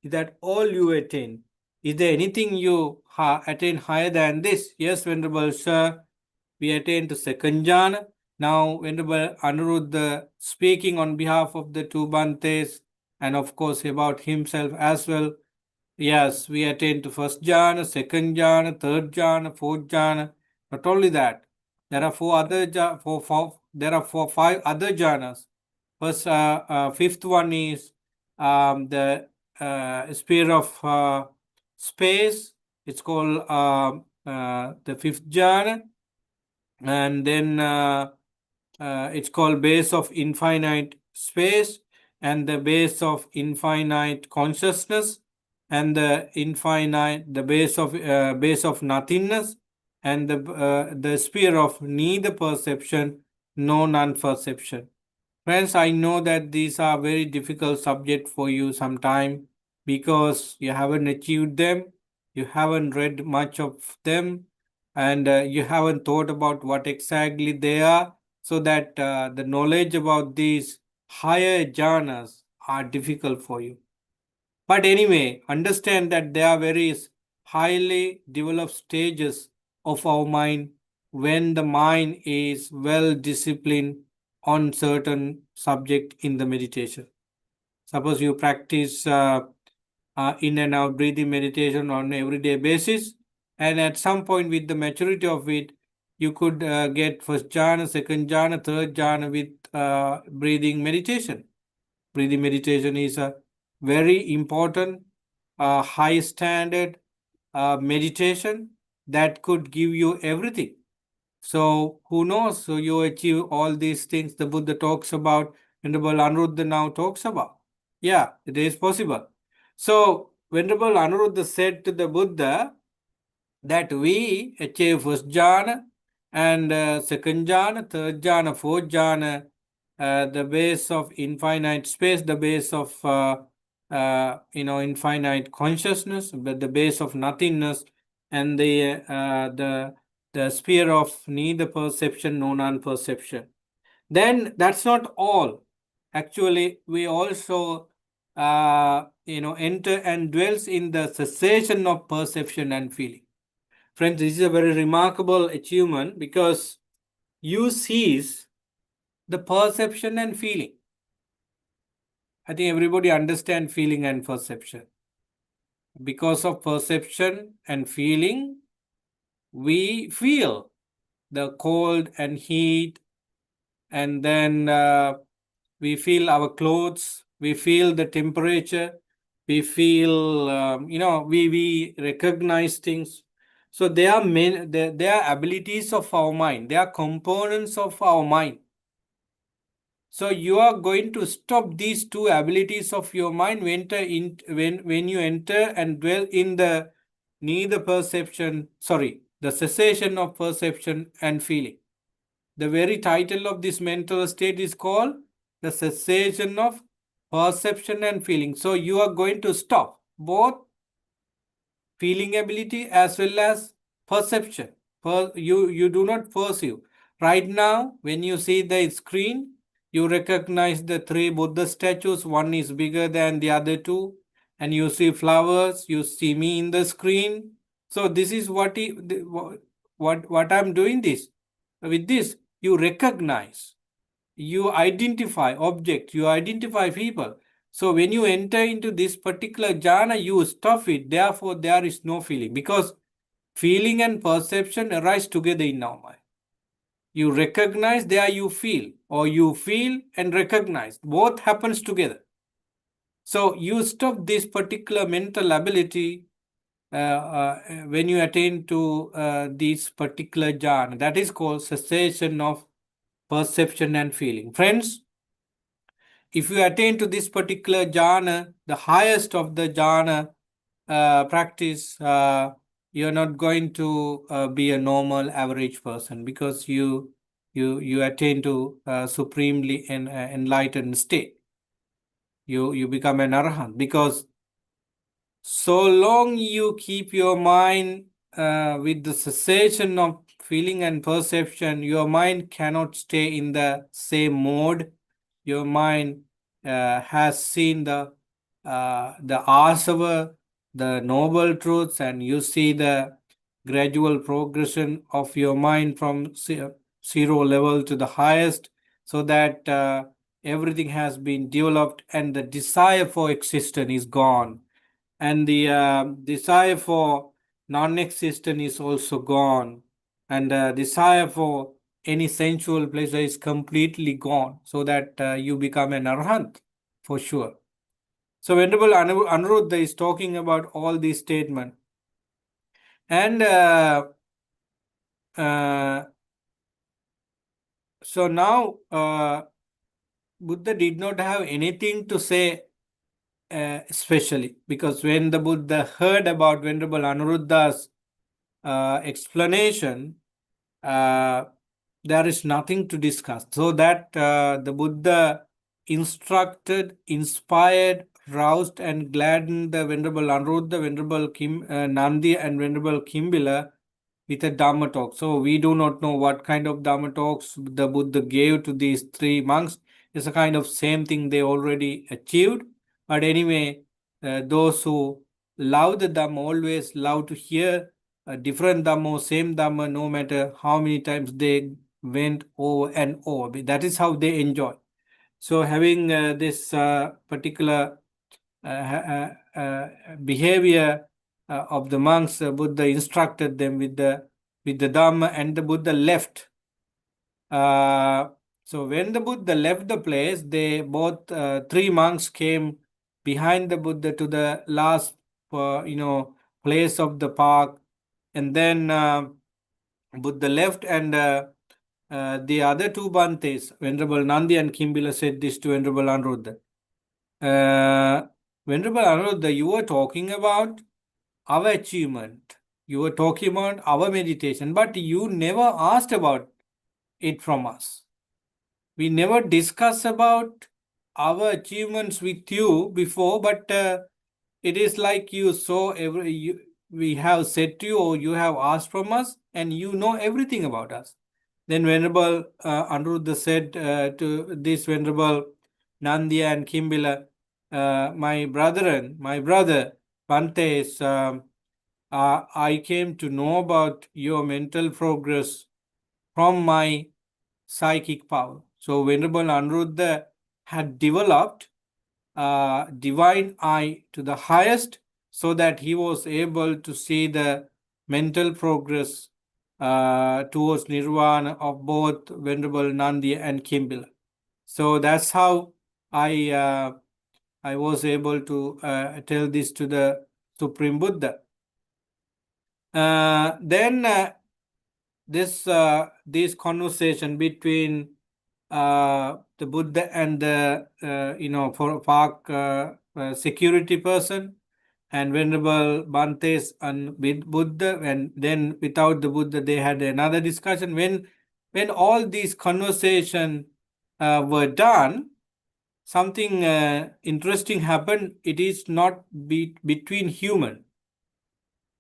Is that all you attain? Is there anything you attain higher than this? Yes, Venerable Sir, we attain to second jhana. Now, Venerable Anuruddha, speaking on behalf of the two Bhantes, and of course about himself as well. Yes, we attain to first jhana, second jhana, third jhana, fourth jhana. Not only that, there are five other jhanas. First, fifth one is the sphere of space. It's called the fifth jhana, and then it's called base of infinite space, and the base of infinite consciousness, and the base of nothingness, and the sphere of neither perception nor non-perception. Friends, I know that these are very difficult subject for you sometime because you haven't achieved them, you haven't read much of them, and you haven't thought about what exactly they are, so that the knowledge about these higher jhanas are difficult for you. But anyway, understand that there are various highly developed stages of our mind when the mind is well disciplined on certain subject in the meditation. Suppose you practice in and out breathing meditation on everyday basis, and at some point with the maturity of it, you could get first jhana, second jhana, third jhana with breathing meditation. Breathing meditation is a very important, high standard meditation that could give you everything. So who knows? So you achieve all these things the Buddha talks about, Venerable Anuruddha now talks about. Yeah, it is possible. So Venerable Anuruddha said to the Buddha that we achieve first jhana and second jhana, third jhana, fourth jhana, the base of infinite space, the base of infinite consciousness, but the base of nothingness, and the sphere of neither perception nor non-perception. Then that's not all. Actually, we also enter and dwells in the cessation of perception and feeling. Friends, this is a very remarkable achievement because you cease the perception and feeling. I think everybody understands feeling and perception. Because of perception and feeling, we feel the cold and heat, and then we feel our clothes, we feel the temperature, we feel, we recognize things. So they are they are abilities of our mind. They are components of our mind. So you are going to stop these two abilities of your mind when you enter and dwell in the the cessation of perception and feeling. The very title of this mental state is called the cessation of perception and feeling. So you are going to stop both feeling ability as well as perception. You do not perceive. Right now, when you see the screen, you recognize the three Buddha statues. One is bigger than the other two. And you see flowers. You see me in the screen. So this is what I'm doing this. With this, you recognize, you identify objects, you identify people. So when you enter into this particular jhana, you stop it. Therefore, there is no feeling, because feeling and perception arise together in our mind. You recognize, there you feel, or you feel and recognize. Both happens together. So you stop this particular mental ability when you attain to this particular jhana. That is called cessation of perception and feeling. Friends, if you attain to this particular jhana, the highest of the jhana practice, you're not going to be a normal average person, because you attain to supremely enlightened state. You become an arahant, because so long you keep your mind with the cessation of feeling and perception, your mind cannot stay in the same mode. Your mind has seen the asava, the noble truths, and you see the gradual progression of your mind from zero level to the highest, so that everything has been developed and the desire for existence is gone, and the desire for non-existent is also gone, and desire for any sensual pleasure is completely gone, so that you become an arahant for sure. So Venerable Anuruddha is talking about all these statements. And so now Buddha did not have anything to say especially, because when the Buddha heard about Venerable Anuruddha's explanation, there is nothing to discuss. So that the Buddha instructed, inspired, roused, and gladdened the Venerable Anuruddha, Venerable Nandi, and Venerable Kimbila with a Dhamma talk. So we do not know what kind of Dhamma talks the Buddha gave to these three monks, It's a kind of same thing they already achieved. But anyway, those who love the Dhamma always love to hear a different Dhamma or same Dhamma, no matter how many times they went over and over. That is how they enjoy. So having this particular behavior of the monks, Buddha instructed them with the Dhamma, and the Buddha left. So when the Buddha left the place, they both three monks came behind the Buddha to the last place of the park, and then Buddha left, and the other two Bhantes, Venerable Nandi and Kimbila, said this to Venerable Anuruddha. Venerable Anuruddha, you were talking about our achievement. You were talking about our meditation, but you never asked about it from us. We never discuss about our achievements with you before, but it is like you saw we have said to you, or you have asked from us, and you know everything about us. Then Venerable Anuruddha said to this Venerable Nandya and Kimbila, my brother Pantes, I came to know about your mental progress from my psychic power. So Venerable Anuruddha had developed divine eye to the highest, so that he was able to see the mental progress towards nirvana of both Venerable Nandi and Kimbila. So that's how I was able to tell this to the Supreme Buddha. Then this conversation between the Buddha and the for park security person, and Venerable Bhantes and with Buddha, and then without the Buddha they had another discussion. When all these conversation were done, something interesting happened. It is not between human.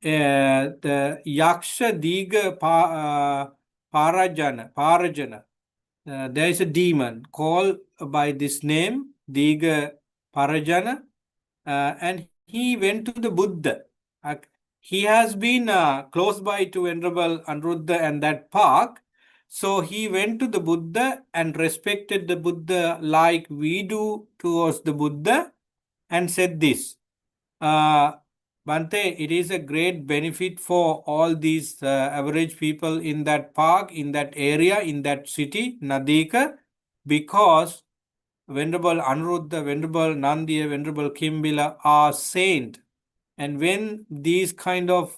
The Yaksha Diga Parajana. There is a demon called by this name, Diga Parajana, and he went to the Buddha. He has been close by to Venerable Anuruddha and that park. So he went to the Buddha and respected the Buddha like we do towards the Buddha, and said this, Bante, it is a great benefit for all these average people in that park, in that area, in that city, Nadika, because Venerable Anuruddha, Venerable Nandiya, Venerable Kimbila are saint. And when these kind of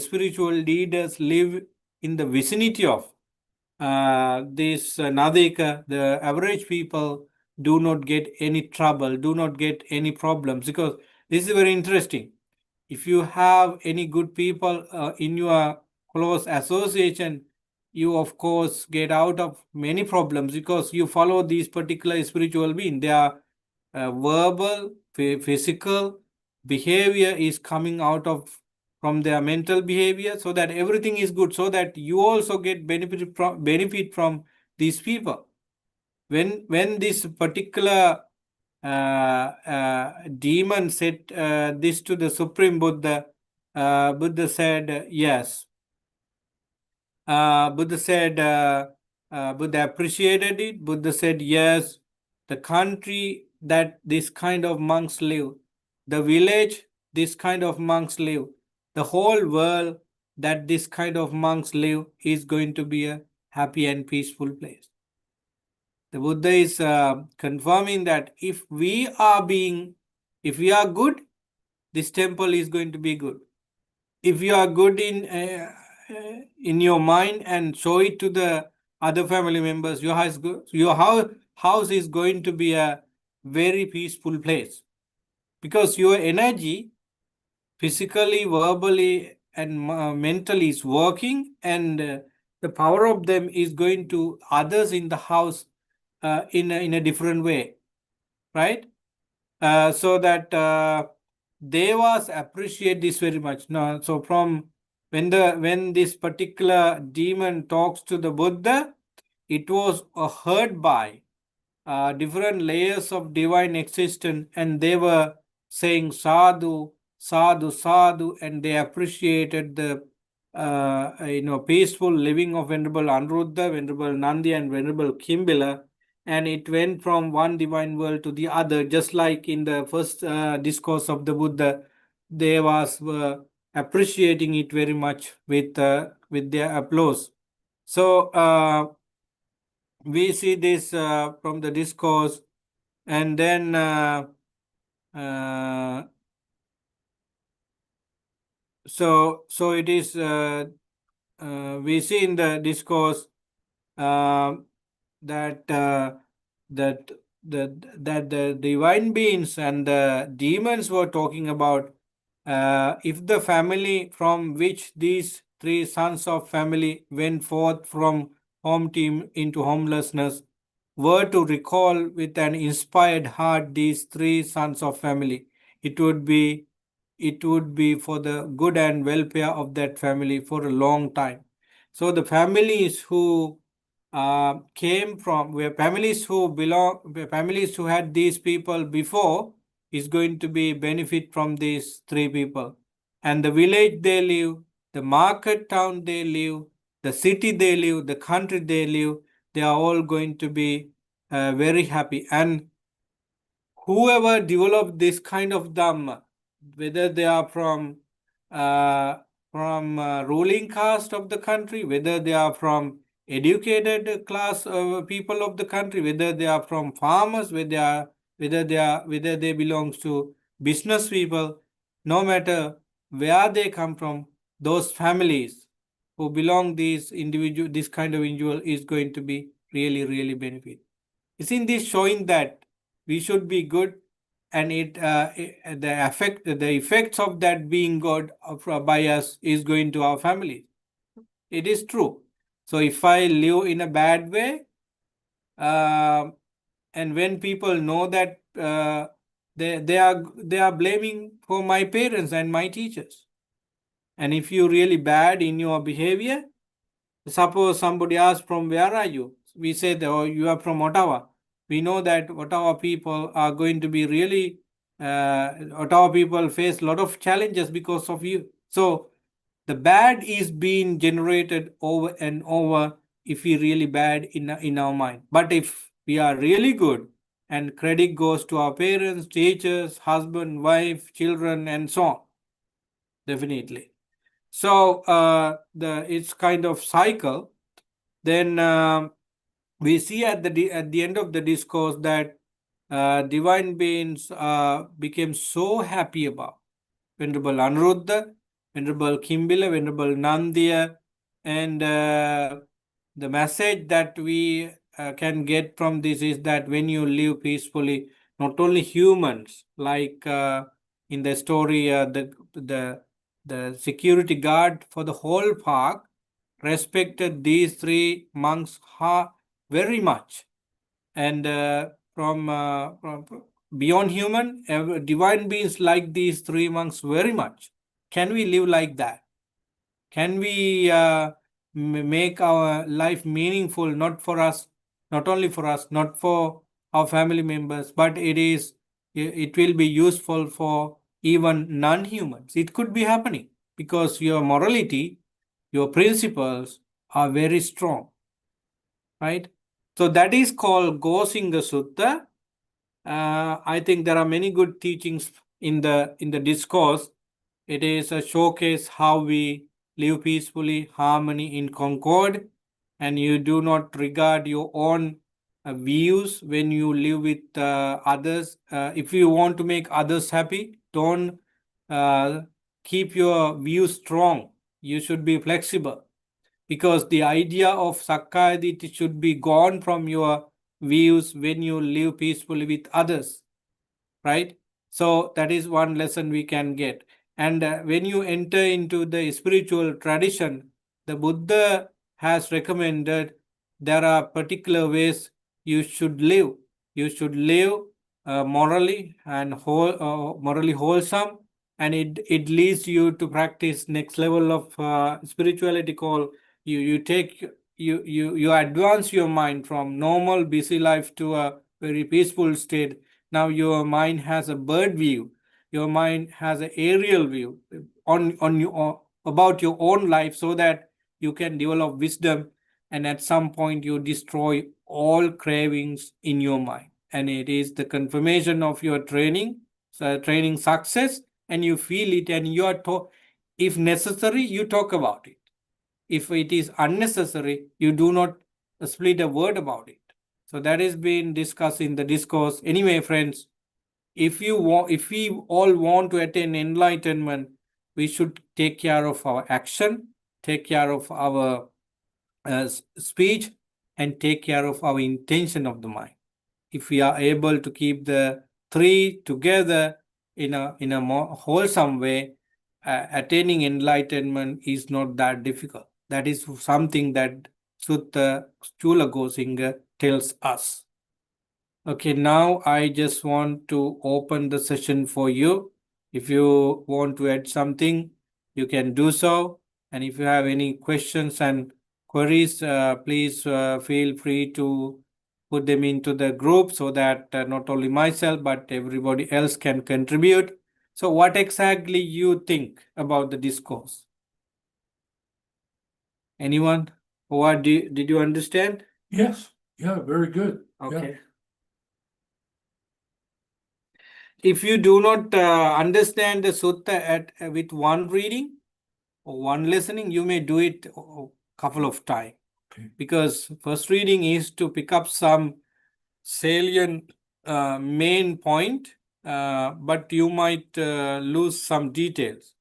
spiritual leaders live in the vicinity of this Nadika, the average people do not get any trouble, do not get any problems, because this is very interesting. If you have any good people in your close association, you of course get out of many problems, because you follow these particular spiritual beings. Their verbal, physical behavior is coming out of from their mental behavior, so that everything is good, so that you also get benefit from these people. When this particular demon said this to the Supreme Buddha, Buddha said yes. Buddha said, Buddha appreciated it. Buddha said yes. The country that this kind of monks live, the village this kind of monks live, the whole world that this kind of monks live is going to be a happy and peaceful place. The Buddha is confirming that if we are good, this temple is going to be good. If you are good in your mind and show it to the other family members, your house is going to be a very peaceful place, because your energy, physically, verbally, and mentally is working, and the power of them is going to others in the house in a different way, right? So that Devas appreciate this very much. No, so from when this particular demon talks to the Buddha, it was heard by different layers of divine existence, and they were saying sadhu, sadhu, sadhu, and they appreciated the peaceful living of Venerable Anuruddha, Venerable Nandi, and Venerable Kimbila, and it went from one divine world to the other, just like in the first discourse of the Buddha. They was appreciating it very much with their applause. So we see this from the discourse, and then uh, so it is we see in the discourse uh, that that that the divine beings and the demons were talking about, if the family from which these three sons of family went forth from home team into homelessness were to recall with an inspired heart these three sons of family, it would be for the good and welfare of that family for a long time. So the families who came from where families who belong where families who had these people before is going to be benefit from these three people, and the village they live, the market town they live, the city they live, the country they live, they are all going to be very happy. And whoever developed this kind of dhamma, whether they are uh, from ruling caste of the country, whether they are from educated class people of the country, whether they are from farmers, whether they belongs to business people, no matter where they come from, those families who belong this kind of individual is going to be really, really benefit. Isn't this showing that we should be good, and the effects of that being good by us is going to our family? It is true. So if I live in a bad way, uh, and when people know that, they are blaming for my parents and my teachers. And if you really bad in your behavior, suppose somebody asks, from where are you? We say that, oh, you are from Ottawa. We know that Ottawa people are going to be really, Ottawa people face a lot of challenges because of you. So the bad is being generated over and over if we really bad in our mind. But if we are really good, and credit goes to our parents, teachers, husband, wife, children, and so on, definitely. So it's kind of cycle. Then we see at the end of the discourse that divine beings became so happy about Venerable Anuruddha, Venerable Kimbila, Venerable Nandiya, and the message that we can get from this is that when you live peacefully, not only humans, like in the story, the security guard for the whole park respected these three monks very much, and from beyond human, divine beings like these three monks very much. Can we live like that? Can we make our life meaningful, not only for us, not for our family members, but it will be useful for even non-humans? It could be happening because your morality, your principles are very strong, right? So that is called Gosinga Sutta. I think there are many good teachings in the discourse. It is a showcase how we live peacefully, harmony in concord, and you do not regard your own views when you live with others. If you want to make others happy, don't keep your views strong. You should be flexible, because the idea of Sakkaya should be gone from your views when you live peacefully with others, right? So that is one lesson we can get. And when you enter into the spiritual tradition, the Buddha has recommended there are particular ways you should live. You should live morally and morally wholesome, and it leads you to practice next level of spirituality called you advance your mind from normal busy life to a very peaceful state. Now your mind has a bird view. Your mind has an aerial view on your about your own life, so that you can develop wisdom, and at some point you destroy all cravings in your mind. And it is the confirmation of your training, so training success, and you feel it, and you are if necessary, you talk about it. If it is unnecessary, you do not split a word about it. So that is being discussed in the discourse. Anyway, friends, if we all want to attain enlightenment, we should take care of our action, take care of our speech, and take care of our intention of the mind. If we are able to keep the three together in a more wholesome way, attaining enlightenment is not that difficult. That is something that Sutta Studies tells us. Okay, now I just want to open the session for you. If you want to add something, you can do so. And if you have any questions and queries, please feel free to put them into the group, so that not only myself but everybody else can contribute. So what exactly you think about the discourse? Anyone? What did you understand? Yes. Yeah, very good. Okay. If you do not understand the sutta with one reading or one listening, you may do it a couple of times. Okay. Because first reading is to pick up some salient main point, but you might lose some details.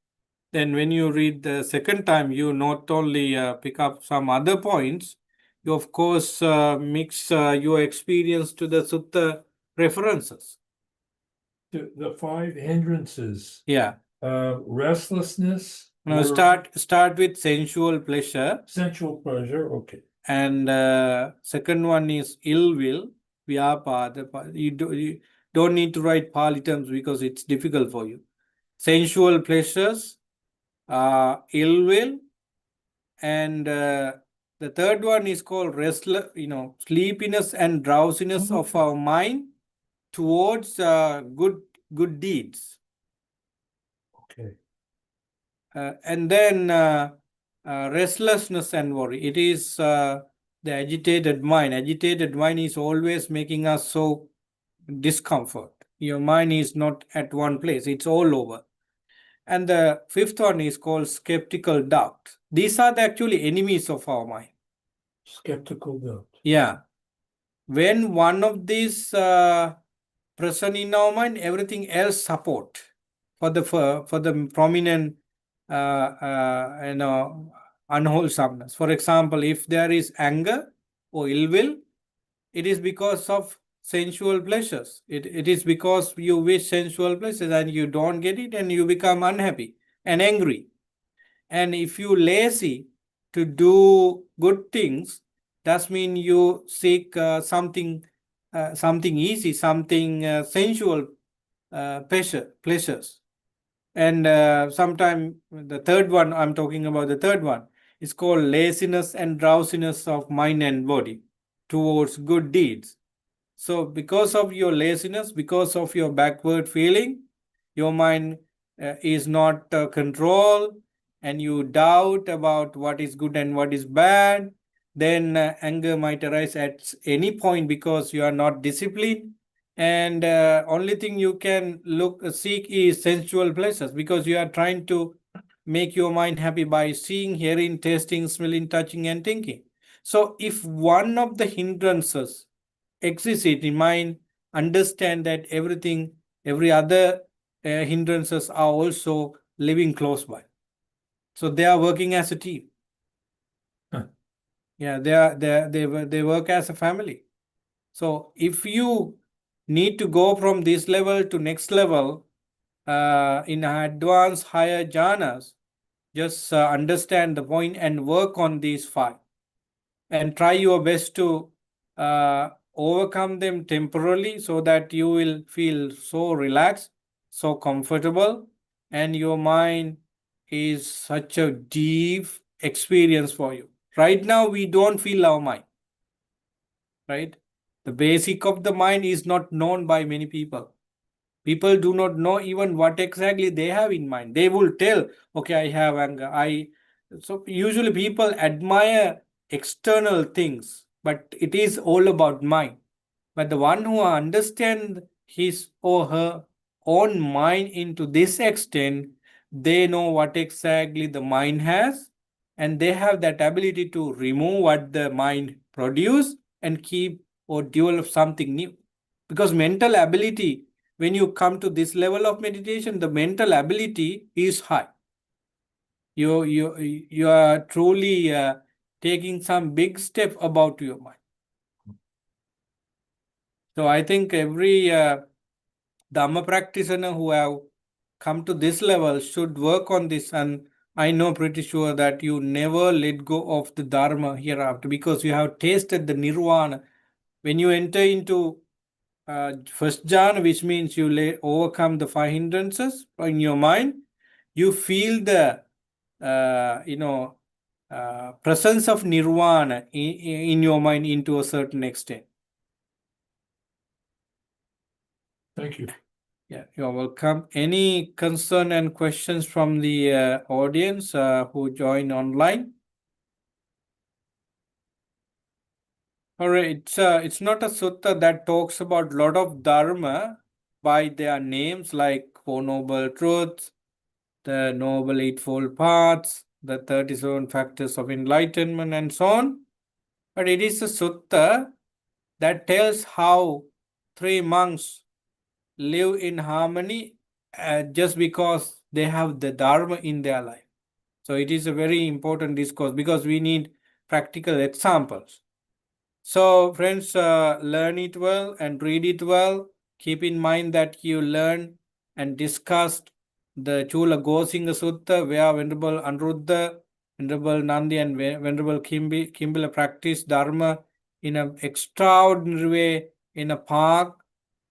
Then when you read the second time, you not only pick up some other points, you of course mix your experience to the sutta references. The five hindrances. Yeah. Restlessness. Now start with sensual pleasure. Sensual pleasure, okay. And second one is ill will, vyapada. You don't need to write Pali terms because it's difficult for you. Sensual pleasures, ill will, and the third one is called restless, sleepiness and drowsiness of our mind towards good deeds. Okay. And then restlessness and worry. It is the agitated mind. Agitated mind is always making us so discomfort. Your mind is not at one place. It's all over. And the fifth one is called skeptical doubt. These are the actually enemies of our mind. Skeptical doubt. Yeah. When one of these present in our mind, everything else support for the prominent unwholesomeness. For example, if there is anger or ill will, it is because of sensual pleasures. It is because you wish sensual pleasures and you don't get it, and you become unhappy and angry. And if you lazy to do good things, that means you seek something easy, something sensual pleasures. And sometime the third one, I'm talking about the third one, is called laziness and drowsiness of mind and body towards good deeds. So because of your laziness, because of your backward feeling, your mind is not controlled, and you doubt about what is good and what is bad. Then anger might arise at any point because you are not disciplined, and only thing you can seek is sensual pleasures, because you are trying to make your mind happy by seeing, hearing, tasting, smelling, touching, and thinking. So if one of the hindrances exists in mind, understand that every other hindrances are also living close by. So they are working as a team. Huh. Yeah, they work as a family. So if you need to go from this level to next level in advanced higher jhanas, just understand the point and work on these five, and try your best to overcome them temporarily, so that you will feel so relaxed, so comfortable, and your mind is such a deep experience for you. Right now, we don't feel our mind, right? The basic of the mind is not known by many people. People do not know even what exactly they have in mind. They will tell, okay, I have anger. So usually people admire external things, but it is all about mind. But the one who understands his or her own mind into this extent, they know what exactly the mind has, and they have that ability to remove what the mind produce and keep or develop something new. Because mental ability, when you come to this level of meditation, the mental ability is high. You are truly taking some big step about your mind. So I think every Dhamma practitioner who have come to this level should work on this, and I know pretty sure that you never let go of the Dharma hereafter, because you have tasted the Nirvana. When you enter into first jhana, which means you overcome the 5 hindrances in your mind, you feel the presence of Nirvana in your mind into a certain extent. Thank you. Yeah, you're welcome. Any concern and questions from the audience who join online? All right, it's not a sutta that talks about a lot of dharma by their names, like Four Noble Truths, the Noble Eightfold Paths, the 37 Factors of Enlightenment, and so on. But it is a sutta that tells how 3 monks live in harmony just because they have the Dharma in their life. So it is a very important discourse because we need practical examples. So friends, learn it well and read it well. Keep in mind that you learn and discussed the Chula Gosinga Sutta, where Venerable Anuruddha, Venerable Nandi, and Venerable Kimbila practice Dharma in an extraordinary way in a park,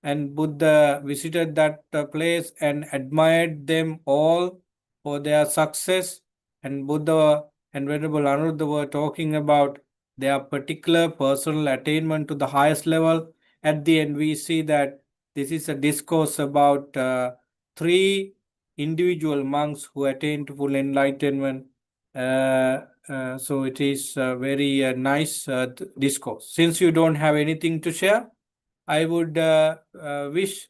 and Buddha visited that place and admired them all for their success. And Buddha and Venerable Anuruddha were talking about their particular personal attainment to the highest level. At the end, we see that this is a discourse about 3 individual monks who attained to full enlightenment. So it is a very nice discourse. Since you don't have anything to share, I would wish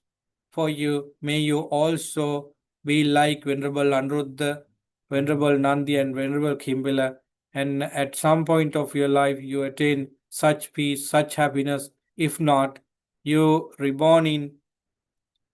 for you, may you also be like Venerable Anuruddha, Venerable Nandi, and Venerable Kimbila, and at some point of your life you attain such peace, such happiness. If not, you reborn in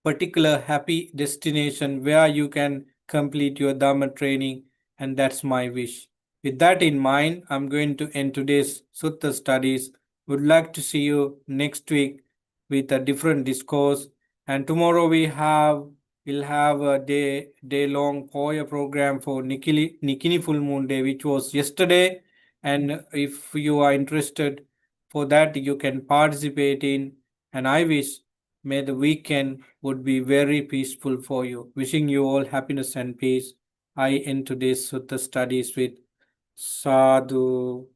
particular happy destination where you can complete your Dharma training, and that's my wish. With that in mind, I'm going to end today's Sutta studies. Would like to see you next week with a different discourse. And tomorrow we'll have a day long Poya program for Nikini Full Moon Day, which was yesterday. And if you are interested for that, you can participate in. And I wish may the weekend would be very peaceful for you. Wishing you all happiness and peace. I end today's Sutta studies with Sadhu.